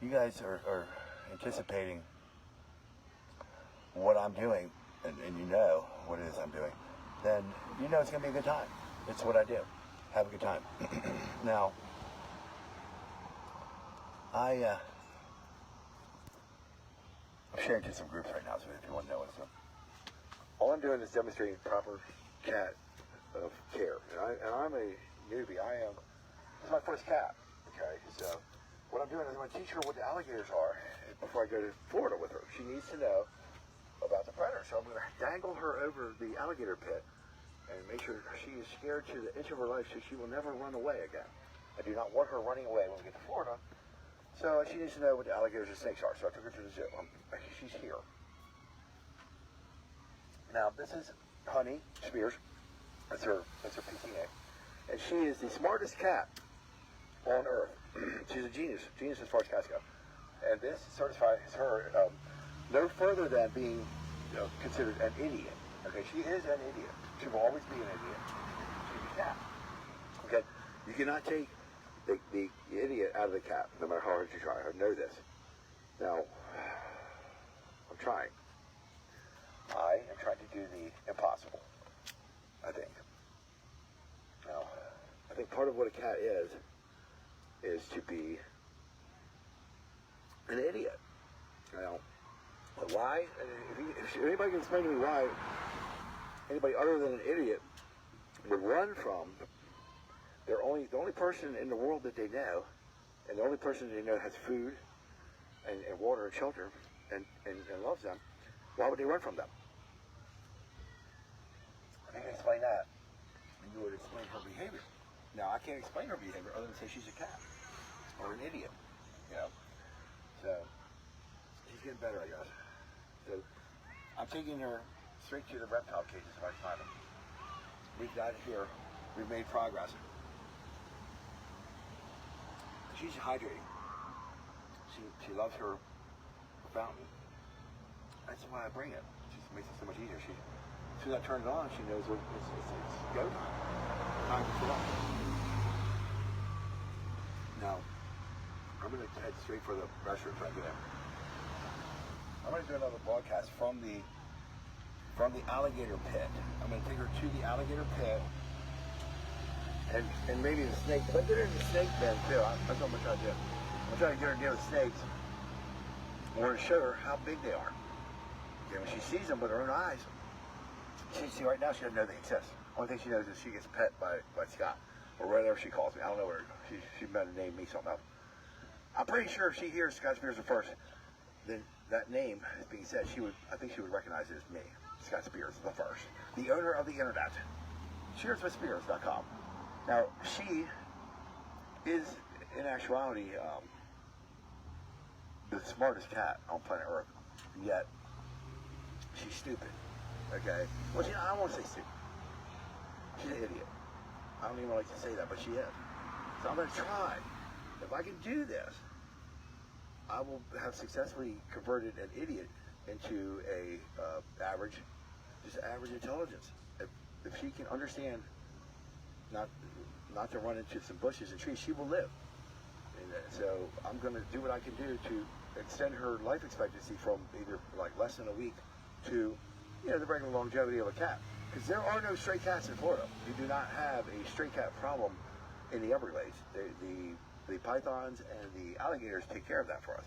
you guys are anticipating what I'm doing, and you know what it is I'm doing, then you know it's going to be a good time. It's what I do. Have a good time. Now, I'm sharing to some groups right now, so if you want to know what's up. All I'm doing is demonstrating proper cat of care. And I'm a newbie. This is my first cat, okay? So what I'm doing is I'm going to teach her what the alligators are before I go to Florida with her. She needs to know about the predator. So I'm going to dangle her over the alligator pit and make sure she is scared to the inch of her life so she will never run away again. I do not want her running away when we get to Florida. So she needs to know what the alligators and snakes are. So I took her to the zoo. She's here. Now this is Honey Spears. That's her PTA. And she is the smartest cat on earth. She's a genius as far as cats go. And this certifies her no further than being considered an idiot. Okay, she is an idiot. She will always be an idiot. She's a cat. Okay, you cannot take the idiot out of the cat, no matter how hard you try. I know this. Now, I'm trying. I am trying to do the impossible, I think. Now, I think part of what a cat is to be an idiot. Now, why? If anybody can explain to me why anybody other than an idiot would run from the only person in the world that they know, and the only person they know has food and water and shelter and loves them, why would they run from them? If you can explain that, then you would explain her behavior. Now, I can't explain her behavior other than say she's a cat or an idiot, So, she's getting better, I guess. So, I'm taking her straight to the reptile cages if I find them. We've got here. We've made progress. She's hydrating. She loves her fountain. That's why I bring it. It just makes it so much easier. As soon as I turn it on, she knows it's go time. Time to sit up. Now, I'm going to head straight for the restroom so I get in. I'm going to do another broadcast from the alligator pit. I'm going to take her to the alligator pit and maybe the snake. But there's a snake pen too. That's what I'm going to try to do. I'm trying to get her near the snakes. I want to show her how big they are. Okay, when she sees them with her own eyes, see right now she doesn't know they exist. Only thing she knows is she gets pet by Scott or whatever she calls me. I don't know what she better name me something else. I'm pretty sure if she hears Scott Spears first, then that name is being said. I think she would recognize it as me, Scott Spears the first, the owner of the internet, cheerswithspears.com. Now she is in actuality the smartest cat on planet Earth, yet she's stupid. Okay, well, I won't say stupid. She's an idiot. I don't even like to say that, but she is. So I'm going to try. If I can do this, I will have successfully converted an idiot into a average intelligence. If she can understand not to run into some bushes and trees, she will live. And so I'm going to do what I can do to extend her life expectancy from either like less than a week to the regular longevity of a cat. Because there are no stray cats in Florida. You do not have a stray cat problem in the Everglades. The pythons and the alligators take care of that for us.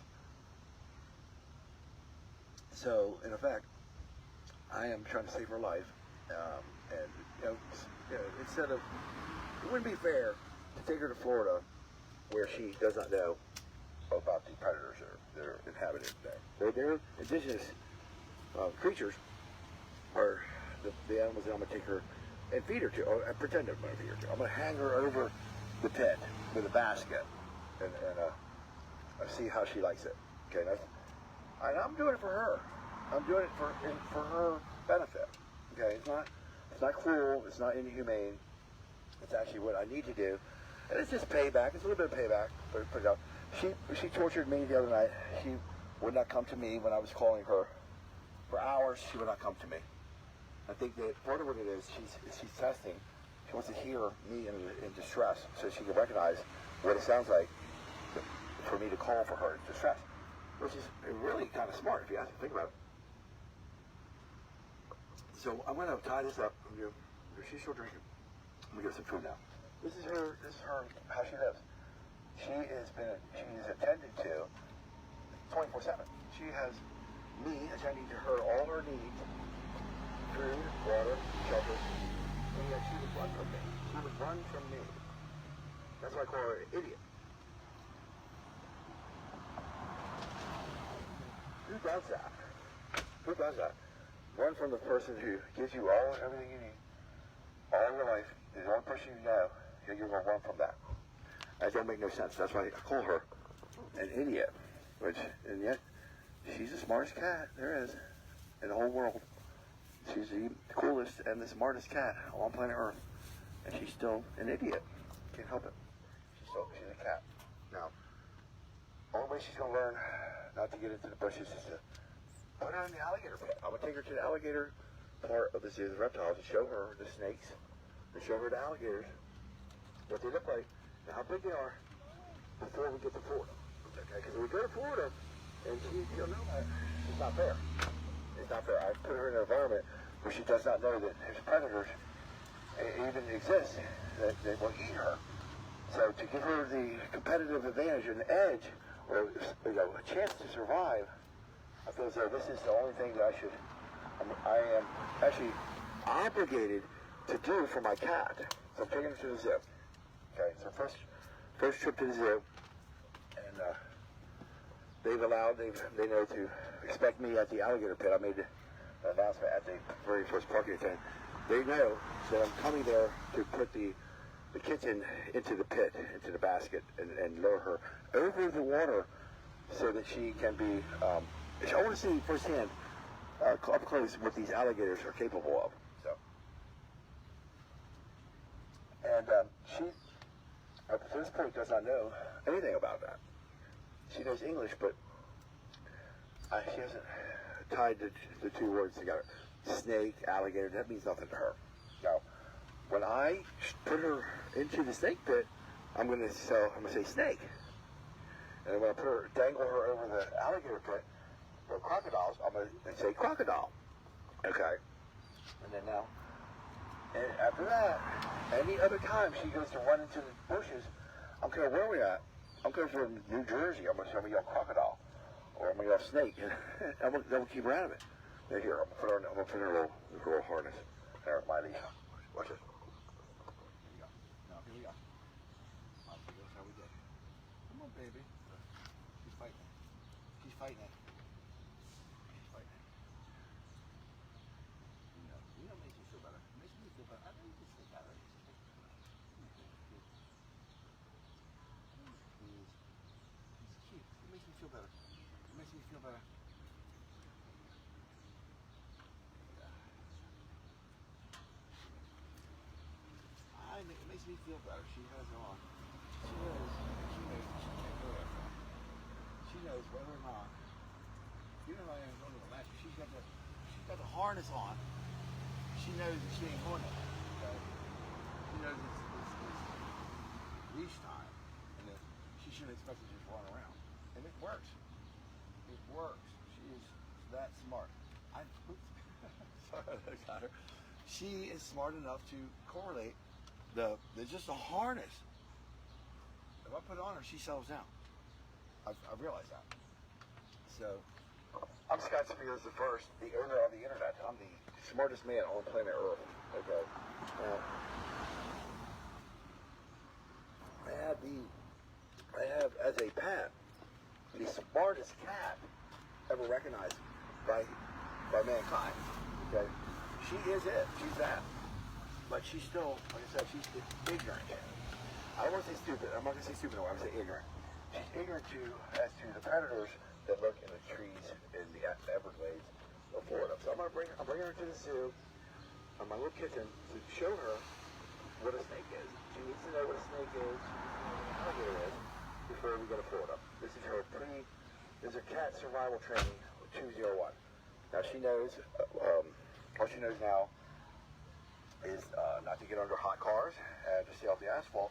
So, in effect, I am trying to save her life. And instead of, it wouldn't be fair to take her to Florida where she does not know about the predators that are inhabited there. They're indigenous creatures, or the animals that I'm going to take her and feed her to, or pretend I'm going to feed her to. I'm going to hang her over the pit with a basket and see how she likes it. Okay, and I'm doing it for her. I'm doing it for her benefit. Okay, it's not cruel. It's not inhumane. It's actually what I need to do, and it's just payback. It's a little bit of payback. But she tortured me the other night. She would not come to me when I was calling her for hours. She would not come to me. I think that part of what it is, she's testing. She wants to hear me in distress so she can recognize what it sounds like for me to call for her distress, which is really kind of smart if you have to think about it. So I'm going to tie this up. She's still drinking. I'm going to get some food now. This is her how she lives. She is attended to 24/7. She has me attending to her all her needs, food, water, shelter, and yet she would run from me. She would run from me. That's why I call her an idiot. Who does that? Who does that? Run from the person who gives you everything you need, all your life, is the only person you know, and you're going to run from that. That don't make no sense. That's why I call her an idiot. And yet, she's the smartest cat there is in the whole world. She's the coolest and the smartest cat on planet Earth. And she's still an idiot. Can't help it. She's a cat. Now, the only way she's going to learn not to get into the bushes is to put her in the alligator pit. I'm going to take her to the alligator part of the zoo, the reptiles, and show her the snakes, and show her the alligators, what they look like, and how big they are, before we get to Florida. Okay? Because if we go to Florida, and she'll know that, it's not fair. It's not fair. I put her in an environment where she does not know that there's predators even exist, that will eat her. So to give her the competitive advantage, an edge, or a chance to survive, I feel as though this is the only thing that I am actually obligated to do for my cat. So I'm taking her to the zoo. Okay, so first trip to the zoo, and they know to expect me at the alligator pit. I made the announcement at the very first parking attendant. They know that I'm coming there to put the kitten into the pit, into the basket, and lure her over the water so that she can be, I want to see firsthand, up close, what these alligators are capable of. So, and she, up to this point, does not know anything about that. She knows English, but she hasn't tied the two words together. Snake, alligator, that means nothing to her. Now, when I put her into the snake pit, I'm going to say snake. And when I dangle her over the alligator pit, for crocodiles, I'm going to say crocodile. Okay? And then now, and after that, any other time she goes to run into the bushes, I don't care where we're at. I'm coming from New Jersey. I'm going to yell crocodile. Or I'm going to yell snake. I'm going to keep her out of it. Right here, I'm going to put her in a little harness. There's my leash. Watch this. Here we go. Now, here we go. That's how we did. Come on, baby. She's fighting. She's fighting it. She's fighting it. You know, it makes me feel better. It makes me feel better. I know you can sleep better. He's cute. It makes me feel better. It makes me feel better. It makes me feel better. She has it on. She knows she can't go that far. She knows whether or not, even though I am going to the latch, she's got the harness on. She knows that she ain't going there. Okay? She knows it's leash time, and that she shouldn't expect to just run around. And it works. It works. She is that smart. Sorry, I got her. She is smart enough to correlate there's just a harness. If I put it on her, she settles down. I've realized that. So, I'm Scott Spears the First, the owner of the internet. I'm the smartest man on planet Earth. Okay. I have as a pet the smartest cat ever recognized by mankind. Okay. She is it. She's that. But she's still, like I said, she's ignorant. I don't want to say stupid. I'm not going to say stupid. I'm going to say ignorant. She's ignorant as to the predators that lurk in the trees in the Everglades of Florida. So I'm bringing her to the zoo on my little kitten to show her what a snake is. She needs to know what a snake is, what an alligator is, before we go to Florida. This is her cat survival training 201. Now she knows, all she knows now is not to get under hot cars and to stay off the asphalt.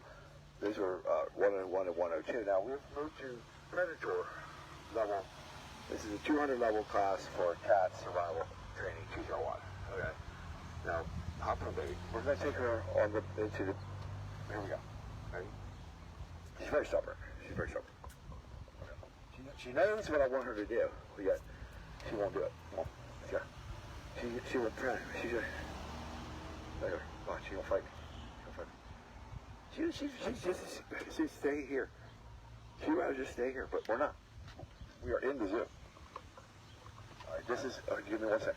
Those are 101 and 102. Now we've moved to predator level. This is a 200 level class for cat survival training 201. Okay. Now, hop on, baby. We're gonna take her on into the. Here we go. Ready? She's very stubborn. She's very stubborn. Okay. She knows what I want her to do, but yet she won't do it. Come on. Let's go. She will try. She's gonna. Look at her. Watch. She won't fight me. She's stay here. She'd rather just stay here, but we're not. We are in the zoo. All right, this is. Give me 1 second.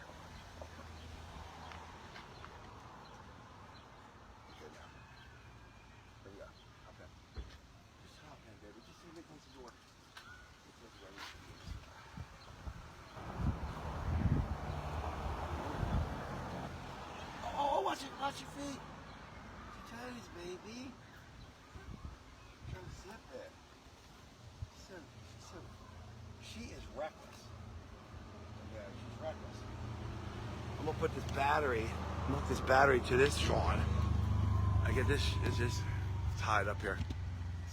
Good now. Here we go. Hop in. Just hop in, baby. Just see me close the door. Oh, watch it! Watch your feet. Toes, baby. Trying to zip it. She is reckless. Yeah, she's reckless. I'm gonna put this battery to this Sean. I get this is just tied up here,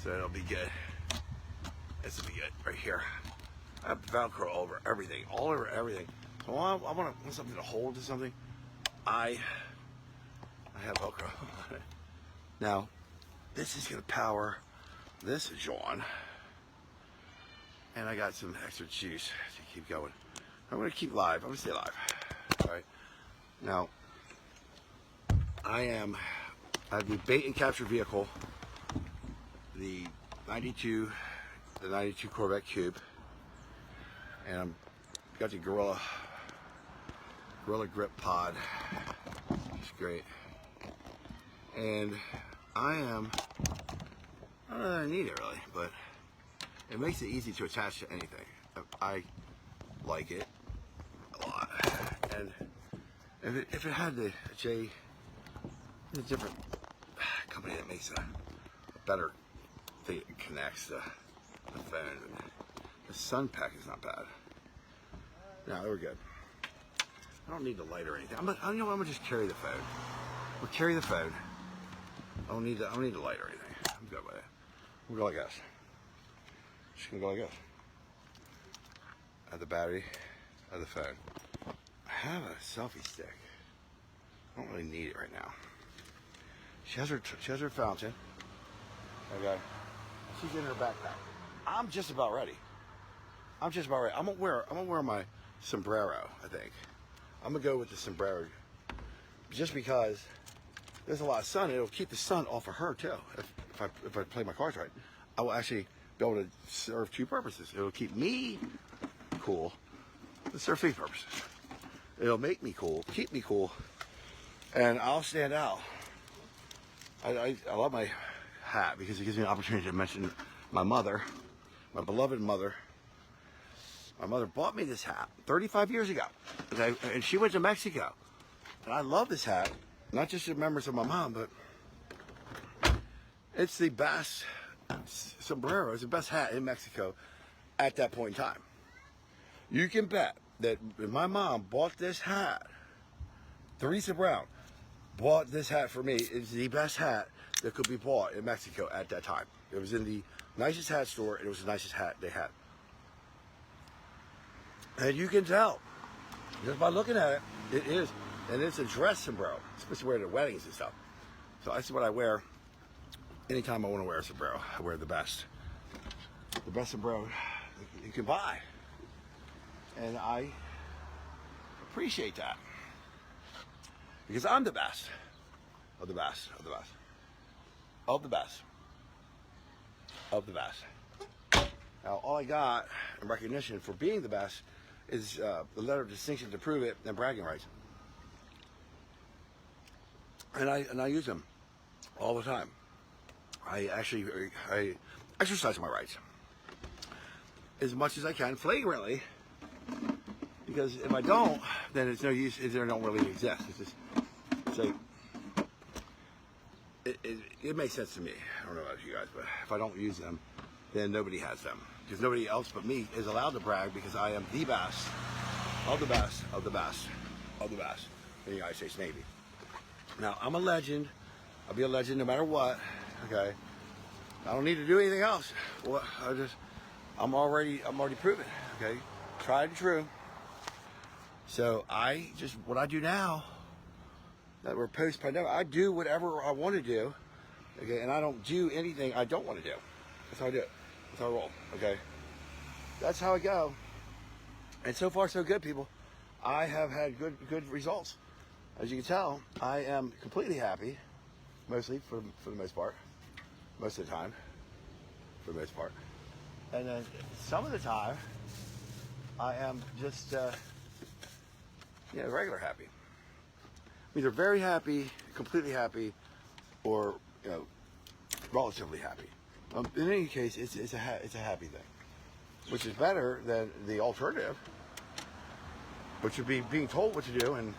so it'll be good. This will be good right here. I have Velcro over everything, all over everything. So I want something to hold to something. I have Velcro. Now, this is gonna power this John, and I got some extra juice to keep going. I'm gonna keep live. I'm gonna stay live. All right. Now, I have the bait and capture vehicle, the 92 Corvette Coupe, and I'm got the Gorilla Grip Pod. It's great. And I don't know that I need it really, but it makes it easy to attach to anything. I like it a lot. And if it had the J, a different company that makes a better thing that connects the phone. The Sun Pack is not bad. No, we're good. I don't need the light or anything. I'm gonna just carry the phone. We'll carry the phone. I don't need the light or anything. I'm good with it. We'll go like this. Just gonna go like this. I have the battery, I have the phone. I have a selfie stick. I don't really need it right now. She has her fountain. Okay. She's in her backpack. I'm just about ready. I'm gonna wear my sombrero, I think. I'm gonna go with the sombrero just because there's a lot of sun. It'll keep the sun off of her too. If I play my cards right, I will actually be able to serve two purposes. It'll keep me cool, and serve three purposes. It'll make me cool, keep me cool, and I'll stand out. I love my hat because it gives me an opportunity to mention my mother, my beloved mother. My mother bought me this hat 35 years ago, okay? And she went to Mexico. And I love this hat, not just in remembrance of my mom, but it's the best sombrero, it's the best hat in Mexico at that point in time. You can bet that when my mom bought this hat, Teresa Brown bought this hat for me. It's the best hat that could be bought in Mexico at that time. It was in the nicest hat store, and it was the nicest hat they had. And you can tell, just by looking at it, it is. And it's a dress sombrero. It's supposed to wear it at weddings and stuff. So that's what I wear anytime I want to wear a sombrero. I wear the best. The best sombrero you can buy. And I appreciate that. Because I'm the best. Of the best. Of the best. Of the best. Of the best. Now, all I got in recognition for being the best is the letter of distinction to prove it and bragging rights. And I use them all the time. I exercise my rights as much as I can, flagrantly, because if I don't, then it's no use. They don't really exist. It's just it makes sense to me. I don't know about you guys, but if I don't use them, then nobody has them. Because nobody else but me is allowed to brag because I am the best of the best of the best of the best in the United States Navy. Now, I'm a legend. I'll be a legend no matter what, okay? I don't need to do anything else. Well, I'm already proven. Okay, tried and true. So what I do now that we're post-pandemic, I do whatever I want to do. Okay, and I don't do anything I don't want to do. That's how I do it. That's how I roll. Okay, that's how I go. And so far, so good, people. I have had good results. As you can tell, I am completely happy, mostly for the most part, most of the time, for the most part. And then some of the time, I am just regular happy. Either very happy, completely happy, or relatively happy. In any case, it's a happy thing, which is better than the alternative, which would be being told what to do and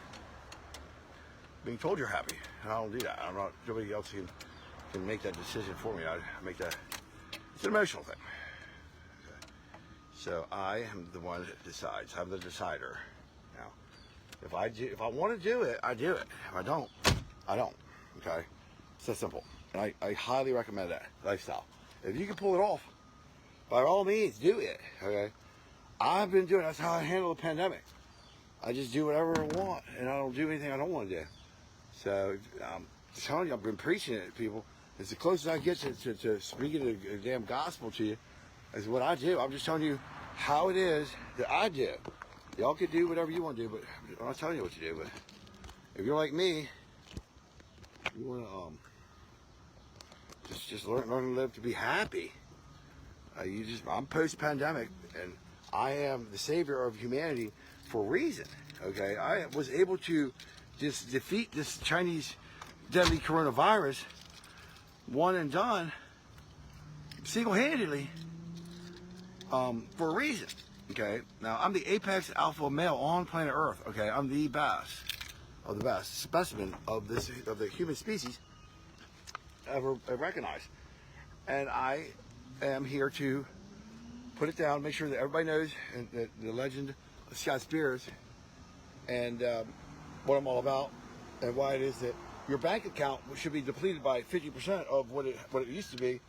being told you're happy. And I don't do that. Nobody else can make that decision for me. I make that. It's an emotional thing. Okay. So I am the one that decides. I'm the decider. Now, if I want to do it, I do it. If I don't, I don't. Okay. It's that simple. And I highly recommend that lifestyle. If you can pull it off, by all means, do it. Okay. I've been doing. That's how I handle the pandemic. I just do whatever I want, and I don't do anything I don't want to do. So I'm telling you, I've been preaching it to people. It's the closest I get to speaking the damn gospel to you. Is what I do. I'm just telling you how it is that I do. Y'all can do whatever you want to do, but I'm not telling you what to do. But if you're like me, you want to just learn to live to be happy. I'm post-pandemic, and I am the savior of humanity for a reason. Okay, I was able to just defeat this Chinese deadly coronavirus, one and done, single-handedly, for a reason. Okay, now I'm the apex alpha male on planet Earth. Okay, I'm the best of the best specimen of the human species ever recognized, and I am here to put it down, make sure that everybody knows the legend of Scott Spears and what I'm all about, and why it is that your bank account should be depleted by 50% of what it used to be,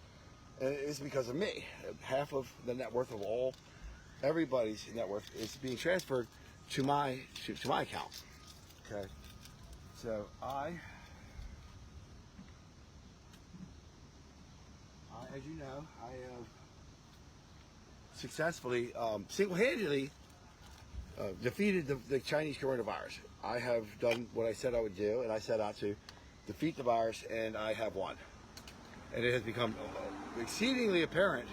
and it's because of me. Half of the net worth of everybody's net worth is being transferred to my account. Okay, so as you know, I have successfully, single-handedly defeated the Chinese coronavirus. I have done what I said I would do, and I set out to defeat the virus, and I have won. And it has become exceedingly apparent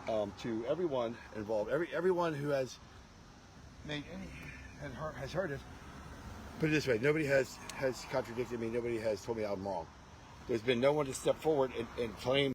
to everyone involved, everyone who has made has heard it. Put it this way: nobody has contradicted me. Nobody has told me I'm wrong. There's been no one to step forward and claim